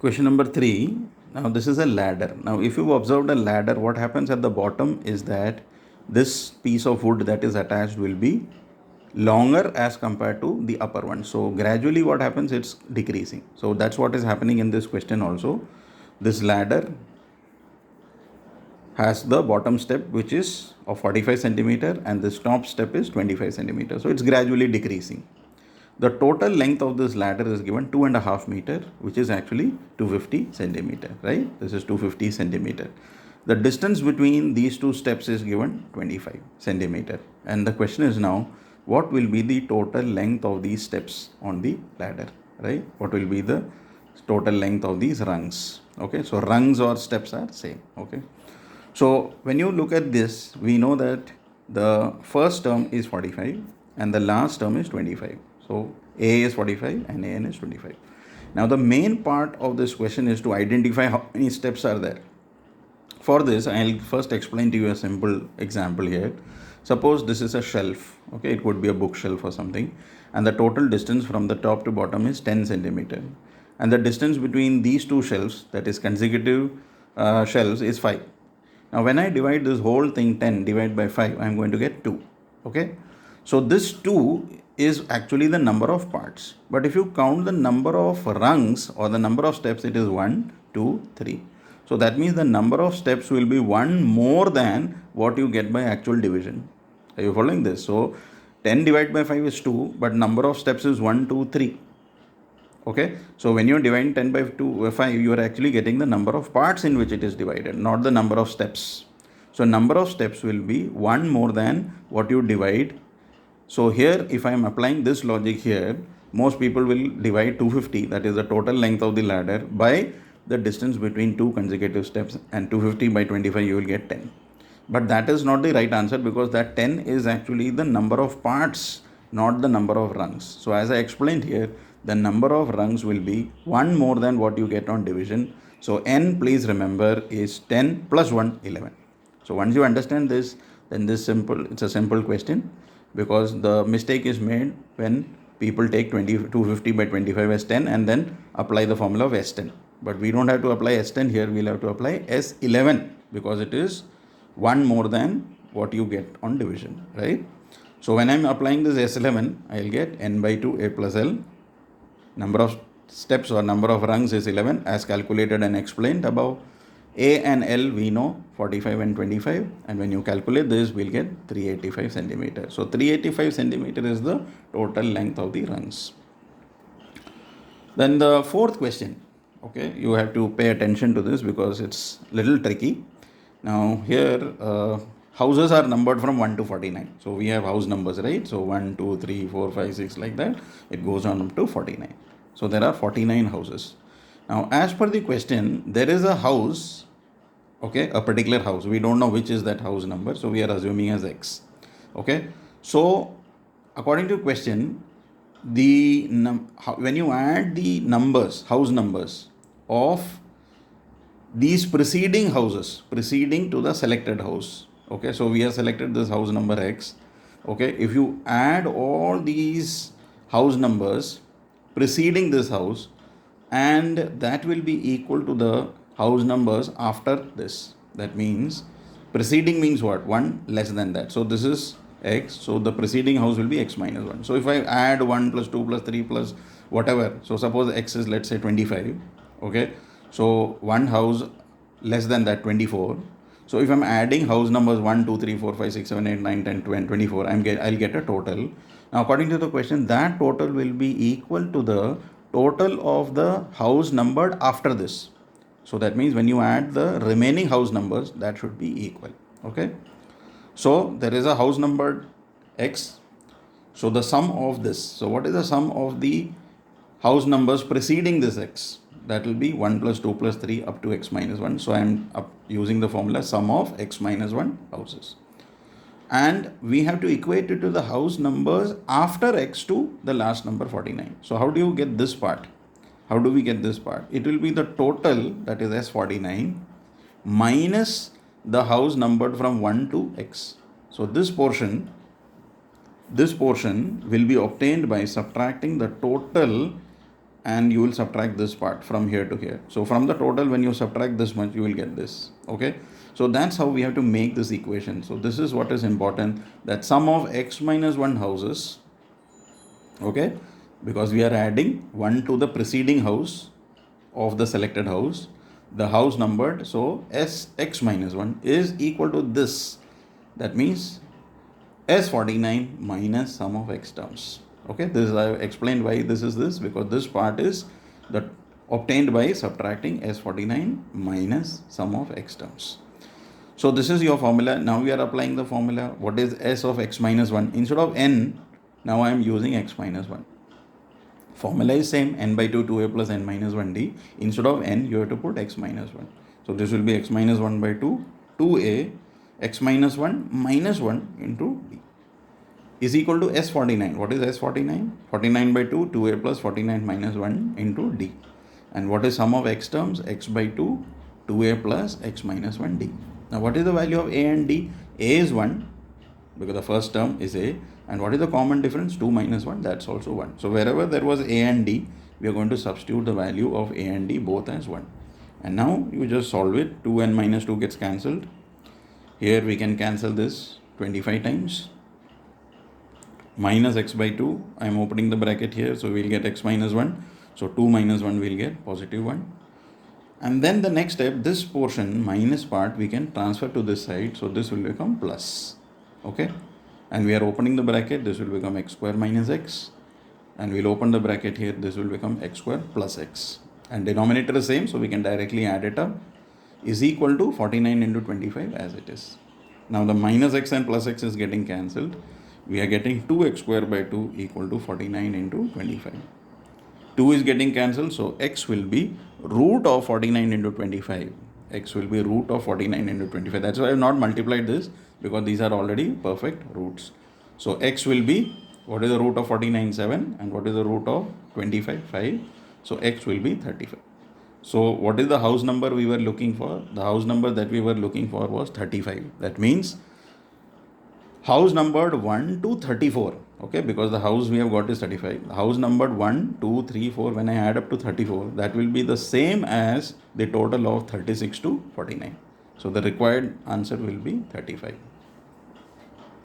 Question number 3. Now, this is a ladder. Now, if you've observed a ladder, what happens at the bottom is that this piece of wood that is attached will be longer as compared to the upper one. So, gradually, what happens? It's decreasing. So, that's what is happening in this question also. This ladder has the bottom step which is of 45 centimeter and this top step is 25 centimeter. So, it's gradually decreasing. The total length of this ladder is given 2.5 meter, which is actually 250 centimeter, right? This is 250 centimeter. The distance between these two steps is given 25 centimeter. And the question is now, what will be the total length of these steps on the ladder, right? What will be the total length of these rungs? Okay, so rungs or steps are same, okay? So when you look at this, we know that the first term is 45 and the last term is 25. So A is 45 and AN is 25. Now the main part of this question is to identify how many steps are there. For this, I'll first explain to you a simple example here. Suppose this is a shelf, okay, it could be a bookshelf or something, and the total distance from the top to bottom is 10 centimeter. And the distance between these two shelves, that is consecutive shelves, is 5. Now when I divide this whole thing 10 divided by 5, I am going to get 2. Okay. So this 2 is actually the number of parts. But if you count the number of rungs or the number of steps, it is 1, 2, 3. So that means the number of steps will be 1 more than what you get by actual division. Are you following this? So 10 divided by 5 is 2, but number of steps is 1, 2, 3. Okay, so when you divide 10 by 5, you are actually getting the number of parts in which it is divided, not the number of steps. So number of steps will be 1 more than what you divide. So here, if I am applying this logic here, most people will divide 250, that is the total length of the ladder, by the distance between two consecutive steps, and 250 by 25 you will get 10. But that is not the right answer, because that 10 is actually the number of parts, not the number of rungs. So as I explained here, the number of rungs will be 1 more than what you get on division. So n, please remember, is 10 plus 1, 11. So once you understand this, then it's a simple question, because the mistake is made when people take 250 by 25 as 10 and then apply the formula of S10. But we don't have to apply S10 here, we'll have to apply S11, because it is 1 more than what you get on division, right? So when I'm applying this S11, I'll get n by 2 a plus l. Number of steps or number of rungs is 11 as calculated and explained above. A and L we know 45 and 25, and when you calculate this, we'll get 385 centimeter. So 385 centimeter is the total length of the rungs. Then the fourth question, okay, you have to pay attention to this because it's little tricky. Now here houses are numbered from 1 to 49. So we have house numbers, right? So 1, 2, 3, 4, 5, 6 like that. It goes on up to 49. So there are 49 houses. Now as per the question, there is a house, okay, a particular house. We don't know which is that house number. So we are assuming as X. Okay. So according to question, when you add the numbers, house numbers of these preceding houses, preceding to the selected house. Okay, so we have selected this house number X. Okay, if you add all these house numbers preceding this house, and that will be equal to the house numbers after this. That means preceding means what? 1 less than that. So this is X. So the preceding house will be X minus 1. So if I add 1 plus 2 plus 3 plus whatever, so suppose X is, let's say, 25. Okay, so one house less than that, 24. So if I'm adding house numbers 1, 2, 3, 4, 5, 6, 7, 8, 9, 10, 20, 24, I'll get a total. Now according to the question, that total will be equal to the total of the house numbered after this. So that means when you add the remaining house numbers, that should be equal. Okay. So there is a house numbered X. So the sum of this. So what is the sum of the house numbers preceding this X? That will be 1 plus 2 plus 3 up to X minus 1. So I am using the formula sum of X minus 1 houses. And we have to equate it to the house numbers after X to the last number 49. So how do you get this part? How do we get this part? It will be the total, that is S49, minus the house numbered from 1 to X. So this portion will be obtained by subtracting the total and you will subtract this part from here to here. So from the total, when you subtract this much, you will get this. Okay, so that's how we have to make this equation. So this is what is important, that sum of x minus 1 houses, okay, because we are adding 1 to the preceding house of the selected house, the house numbered, so x minus 1 is equal to this. That means S49 minus sum of x terms. Okay, this is, I have explained why this is this, because this part is the obtained by subtracting S49 minus sum of x terms. So this is your formula. Now we are applying the formula. What is S of x minus 1? Instead of n, now I am using x minus 1. Formula is same, n by 2, 2a plus n minus 1d. Instead of n, you have to put x minus 1. So this will be x minus 1 by 2, 2a, x minus 1 minus 1 into d is equal to S49. What is S49? 49 by 2, 2a plus 49 minus 1 into d. And what is sum of x terms? X by 2, 2a plus x minus 1d. Now what is the value of a and d? A is 1 because the first term is a. And what is the common difference? 2 minus 1, that's also 1. So wherever there was a and d, we are going to substitute the value of a and d both as 1. And now you just solve it. 2 and minus 2 gets cancelled. Here we can cancel this 25 times. Minus x by 2, I am opening the bracket here, so we will get x minus 1. So 2 minus 1 will get positive 1. And then the next step, this portion minus part we can transfer to this side, so this will become plus. Okay, and we are opening the bracket, this will become x square minus x, and we'll open the bracket here, this will become x square plus x, and denominator is same, so we can directly add it up, is equal to 49 into 25 as it is. Now the minus x and plus x is getting cancelled. We are getting 2x square by 2 equal to 49 into 25. 2 is getting cancelled, so x will be root of 49 into 25. X will be root of 49 into 25. That's why I have not multiplied this, because these are already perfect roots. So x will be, what is the root of 49? 7. And what is the root of 25? 5. So x will be 35. So what is the house number we were looking for? The house number that we were looking for was 35. That means house numbered 1 to 34. Okay, because the house we have got is 35. The house numbered 1, 2, 3, 4. When I add up to 34, that will be the same as the total of 36 to 49. So the required answer will be 35.